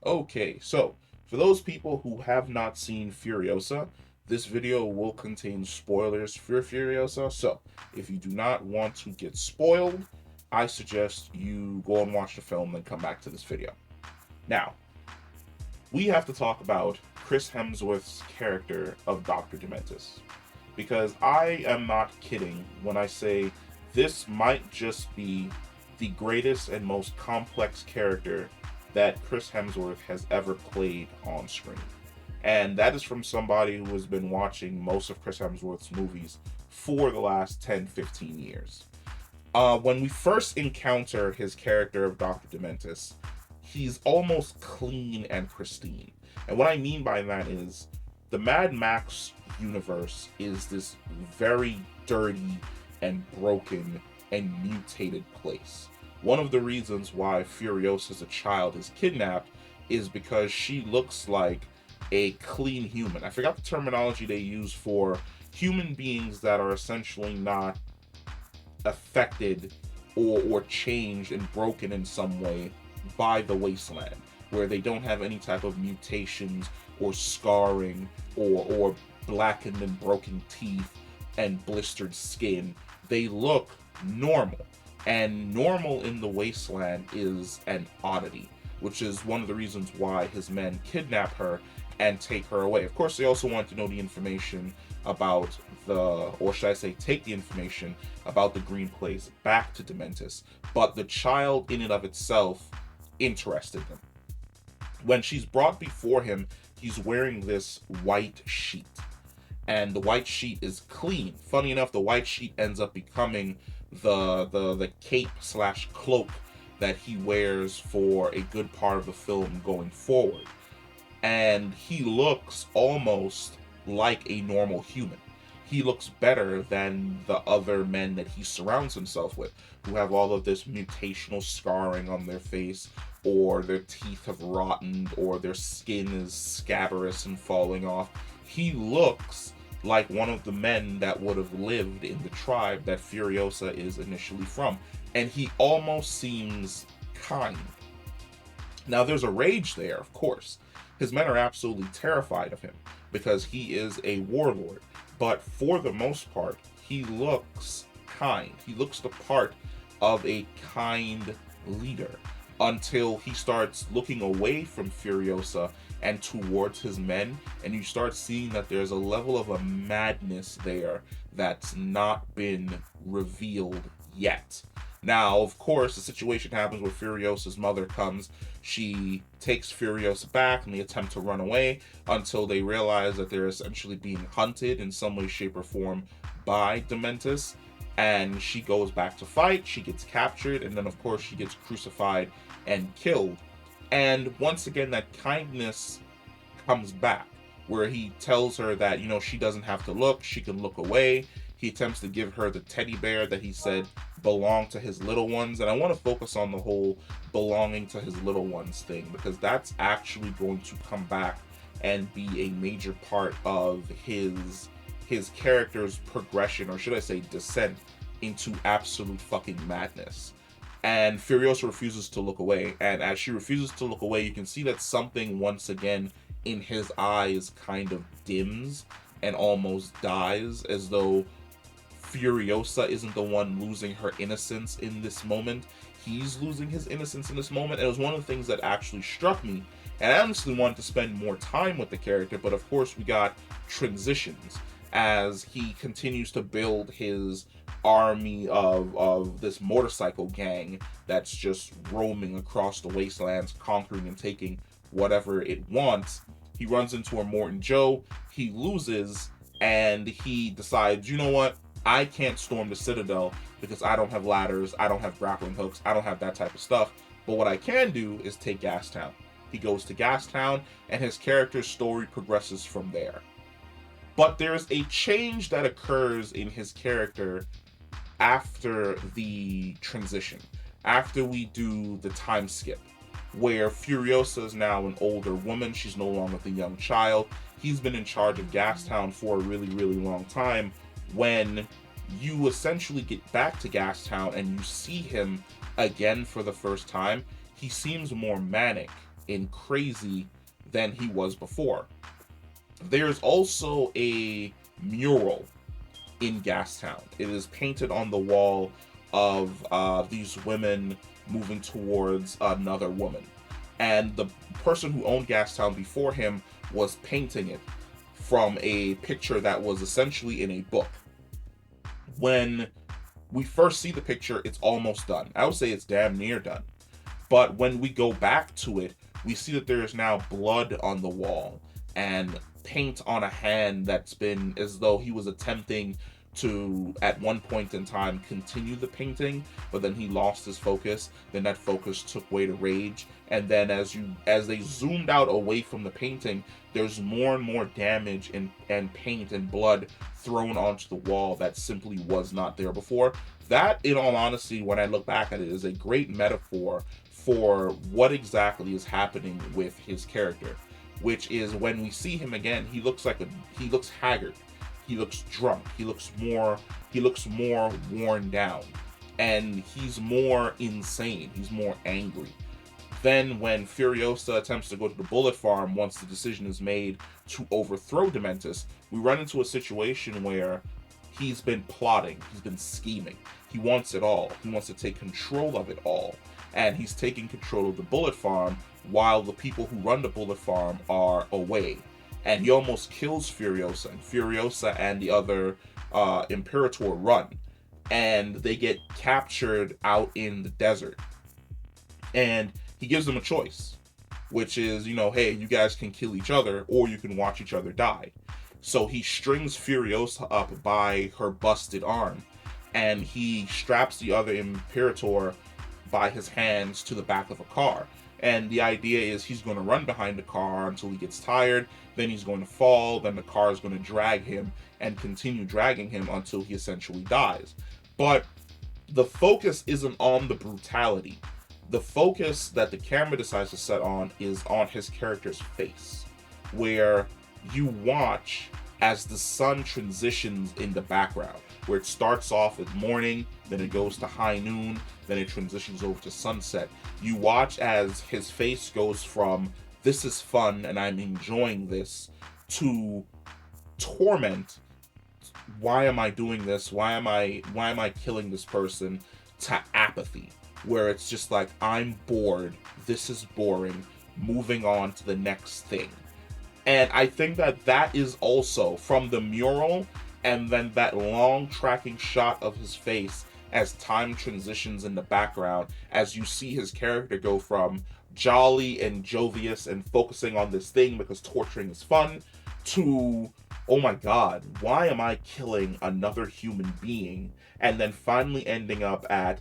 Okay, so for those people who have not seen Furiosa, this video will contain spoilers for Furiosa. So if you do not want to get spoiled, I suggest you go and watch the film and come back to this video. Now, we have to talk about Chris Hemsworth's character of Dr. Dementus. Because I am not kidding when I say this might just be the greatest and most complex character that Chris Hemsworth has ever played on screen. And that is from somebody who has been watching most of Chris Hemsworth's movies for the last 10, 15 years. When we first encounter his character of Dr. Dementus, he's almost clean and pristine. And what I mean by that is the Mad Max universe is this very dirty and broken and mutated place. One of the reasons why Furiosa as a child is kidnapped is because she looks like a clean human. I forgot the terminology they use for human beings that are essentially not affected or changed and broken in some way by the wasteland, where they don't have any type of mutations or scarring or blackened and broken teeth and blistered skin. They look normal. And normal in the wasteland is an oddity, which is one of the reasons why his men kidnap her and take her away. Of course, they also want to know the information about or should I say, take the information about the green place back to Dementus. But the child in and of itself interested them. When she's brought before him, he's wearing this white sheet. And the white sheet is clean. Funny enough, the white sheet ends up becoming the cape slash cloak that he wears for a good part of the film going forward. And he looks almost like a normal human. He looks better than the other men that he surrounds himself with, who have all of this mutational scarring on their face, or their teeth have rotted, or their skin is scabrous and falling off. He looks like one of the men that would have lived in the tribe that Furiosa is initially from. And he almost seems kind. Now, there's a rage there, of course. His men are absolutely terrified of him because he is a warlord. But for the most part, he looks kind. He looks the part of a kind leader until he starts looking away from Furiosa and towards his men, and you start seeing that there's a level of a madness there that's not been revealed yet. Now, of course, the situation happens where Furiosa's mother comes. She takes Furiosa back and they attempt to run away until they realize that they're essentially being hunted in some way, shape, or form by Dementus. And she goes back to fight, she gets captured, and then of course she gets crucified and killed. And once again, that kindness comes back, where he tells her that, she doesn't have to look, she can look away. He attempts to give her the teddy bear that he said belonged to his little ones. And I want to focus on the whole belonging to his little ones thing, because that's actually going to come back and be a major part of his character's progression, or should I say descent, into absolute fucking madness. And Furiosa refuses to look away. And as she refuses to look away, you can see that something once again in his eyes kind of dims and almost dies, as though Furiosa isn't the one losing her innocence in this moment. He's losing his innocence in this moment. And it was one of the things that actually struck me. And I honestly wanted to spend more time with the character, but of course we got transitions as he continues to build his army of this motorcycle gang that's just roaming across the wastelands, conquering and taking whatever it wants. He runs into Immorten Joe, he loses, and he decides, you know what, I can't storm the citadel because I don't have ladders, I don't have grappling hooks, I don't have that type of stuff, but what I can do is take Gastown. He goes to Gastown, and his character's story progresses from there. But there's a change that occurs in his character after the transition, after we do the time skip, where Furiosa is now an older woman. She's no longer the young child. He's been in charge of Gastown for a really, really long time. When you essentially get back to Gastown and you see him again for the first time, he seems more manic and crazy than he was before. There's also a mural in Gastown. It is painted on the wall of these women moving towards another woman. And the person who owned Gastown before him was painting it from a picture that was essentially in a book. When we first see the picture, it's almost done. I would say it's damn near done. But when we go back to it, we see that there is now blood on the wall and paint on a hand that's been, as though he was attempting to, at one point in time, continue the painting, but then he lost his focus. Then that focus took away to rage, and then as they zoomed out away from the painting, there's more and more damage and paint and blood thrown onto the wall that simply was not there before. That, in all honesty, when I look back at it, is a great metaphor for what exactly is happening with his character, which is when we see him again, he looks haggard. He looks drunk. He looks more worn down. And he's more insane. He's more angry. Then when Furiosa attempts to go to the bullet farm once the decision is made to overthrow Dementus, we run into a situation where he's been plotting, he's been scheming. He wants it all. He wants to take control of it all. And he's taking control of the bullet farm while the people who run the bullet farm are away. And he almost kills Furiosa. And Furiosa and the other Imperator run. And they get captured out in the desert. And he gives them a choice, which is, hey, you guys can kill each other or you can watch each other die. So he strings Furiosa up by her busted arm. And he straps the other Imperator by his hands to the back of a car. And the idea is he's going to run behind the car until he gets tired, then he's going to fall, then the car is going to drag him and continue dragging him until he essentially dies. But the focus isn't on the brutality. The focus that the camera decides to set on is on his character's face, where you watch as the sun transitions in the background, where it starts off at morning, then it goes to high noon, then it transitions over to sunset. You watch as his face goes from, this is fun and I'm enjoying this, to torment, why am I doing this? Why am I killing this person? To apathy, where it's just like, I'm bored, this is boring, moving on to the next thing. And I think that is also from the mural, and then that long tracking shot of his face as time transitions in the background, as you see his character go from jolly and jovious and focusing on this thing because torturing is fun, to, oh my god, why am I killing another human being? And then finally ending up at,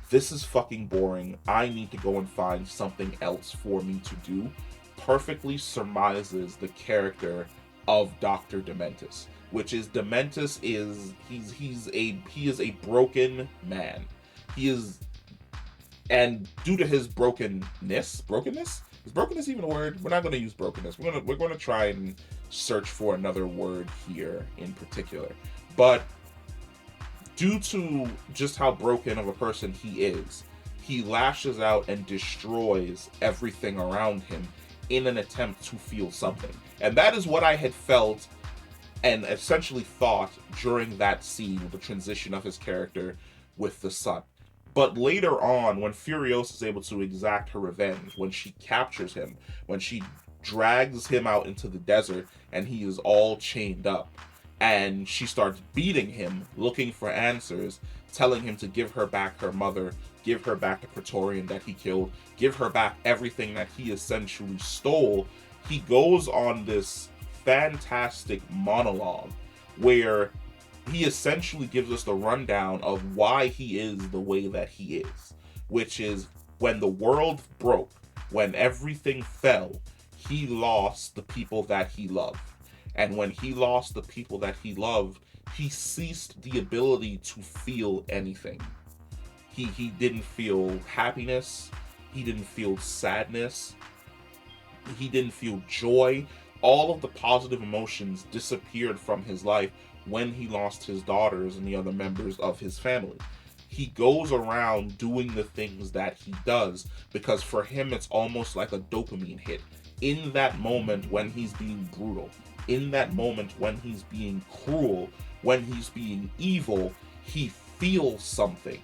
this is fucking boring, I need to go and find something else for me to do, perfectly surmises the character of Dr. Dementus, which is Dementus is he is a broken man. And due to his brokenness, is brokenness even a word? We're not going to use brokenness. We're going to try and search for another word here in particular. But due to just how broken of a person he is, he lashes out and destroys everything around him in an attempt to feel something. And that is what I had felt and essentially thought during that scene with the transition of his character with the sun. But later on, when Furiosa is able to exact her revenge, when she captures him, when she drags him out into the desert and he is all chained up, and she starts beating him, looking for answers, telling him to give her back her mother, give her back the Praetorian that he killed, give her back everything that he essentially stole, he goes on this fantastic monologue where he essentially gives us the rundown of why he is the way that he is, which is when the world broke, when everything fell, he lost the people that he loved. And when he lost the people that he loved, he ceased the ability to feel anything. He didn't feel happiness, he didn't feel sadness, he didn't feel joy. All of the positive emotions disappeared from his life when he lost his daughters and the other members of his family. He goes around doing the things that he does because for him it's almost like a dopamine hit. In that moment when he's being brutal, in that moment when he's being cruel, when he's being evil, he feels something.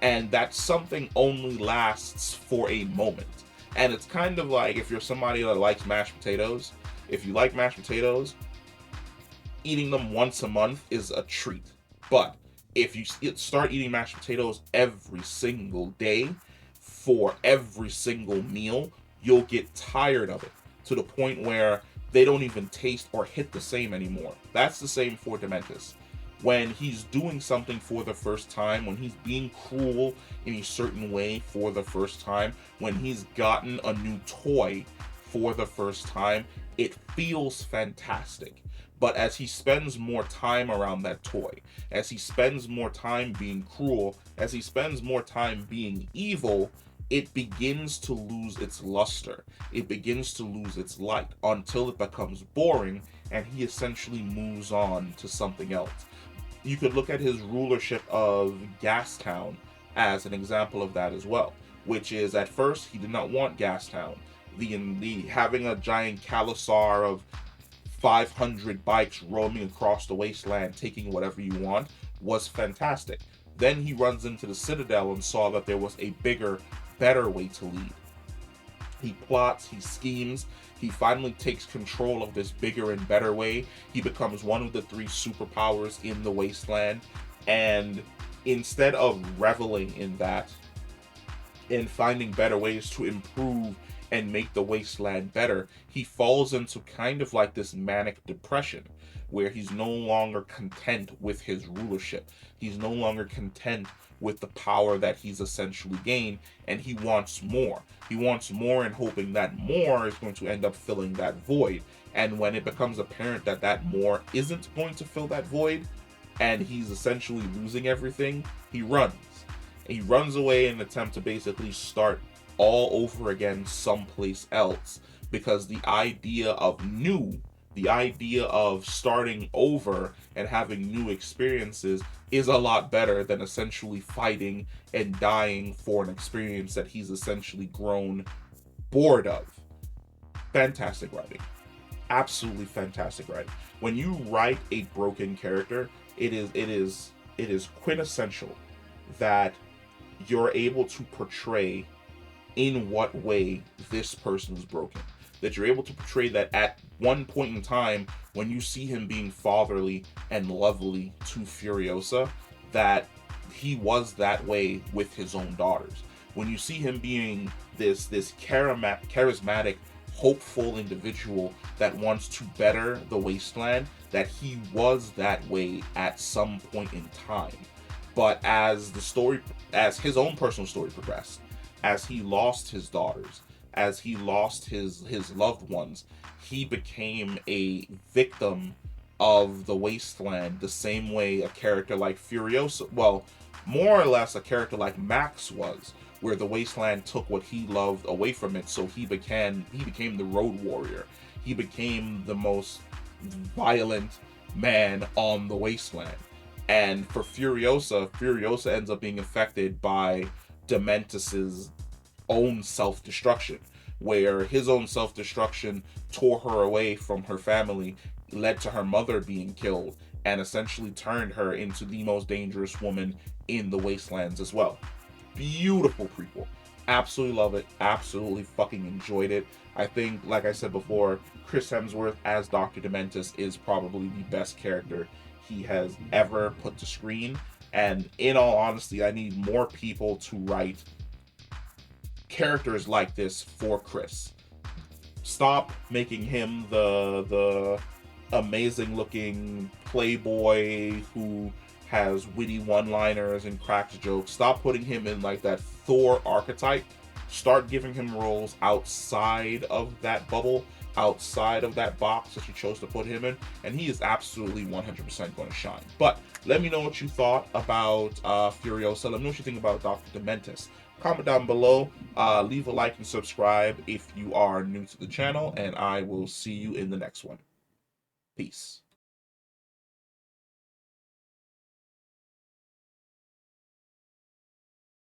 And that something only lasts for a moment. And it's kind of like if you're somebody that likes mashed potatoes, if you like mashed potatoes, eating them once a month is a treat. But if you start eating mashed potatoes every single day for every single meal, you'll get tired of it to the point where they don't even taste or hit the same anymore. That's the same for Dementus. When he's doing something for the first time, when he's being cruel in a certain way for the first time, when he's gotten a new toy for the first time, it feels fantastic. But as he spends more time around that toy, as he spends more time being cruel, as he spends more time being evil, it begins to lose its luster. It begins to lose its light until it becomes boring and he essentially moves on to something else. You could look at his rulership of Gastown as an example of that as well, which is at first he did not want Gastown. The having a giant Calusar of 500 bikes roaming across the wasteland, taking whatever you want, was fantastic. Then he runs into the Citadel and saw that there was a bigger, better way to lead. He plots, he schemes, he finally takes control of this bigger and better way. He becomes one of the 3 superpowers in the wasteland, and instead of reveling in that and finding better ways to improve and make the wasteland better, he falls into kind of like this manic depression where he's no longer content with his rulership. He's no longer content with the power that he's essentially gained, and he wants more. He wants more and hoping that more is going to end up filling that void. And when it becomes apparent that that more isn't going to fill that void, and he's essentially losing everything, he runs. He runs away in an attempt to basically start all over again someplace else, because the idea of new, the idea of starting over and having new experiences is a lot better than essentially fighting and dying for an experience that he's essentially grown bored of. Fantastic writing. Absolutely fantastic writing. When you write a broken character, it is quintessential that you're able to portray in what way this person is broken. That you're able to portray that at one point in time, when you see him being fatherly and lovely to Furiosa, that he was that way with his own daughters. When you see him being this charismatic, hopeful individual that wants to better the wasteland, that he was that way at some point in time. But as his own personal story progressed, as he lost his daughters, as he lost his loved ones, he became a victim of the wasteland, the same way a character like Furiosa, well, more or less a character like Max was, where the wasteland took what he loved away from it, so he became the road warrior. He became the most violent man on the wasteland. And for Furiosa ends up being affected by Dementus's own self-destruction, where his own self-destruction tore her away from her family, led to her mother being killed, and essentially turned her into the most dangerous woman in the wastelands as well. Beautiful prequel. Absolutely love it. Absolutely fucking enjoyed it. I think, like I said before, Chris Hemsworth as Dr. Dementus is probably the best character he has ever put to screen. And in all honesty, I need more people to write characters like this for Chris. Stop making him the amazing looking playboy who has witty one-liners and cracks jokes. Stop putting him in like that Thor archetype. Start giving him roles outside of that bubble, outside of that box that you chose to put him in, and he is absolutely 100% going to shine. But let me know what you thought about Furiosa. Let me know what you think about Dr. Dementus. Comment down below, leave a like and subscribe if you are new to the channel, and I will see you in the next one. Peace.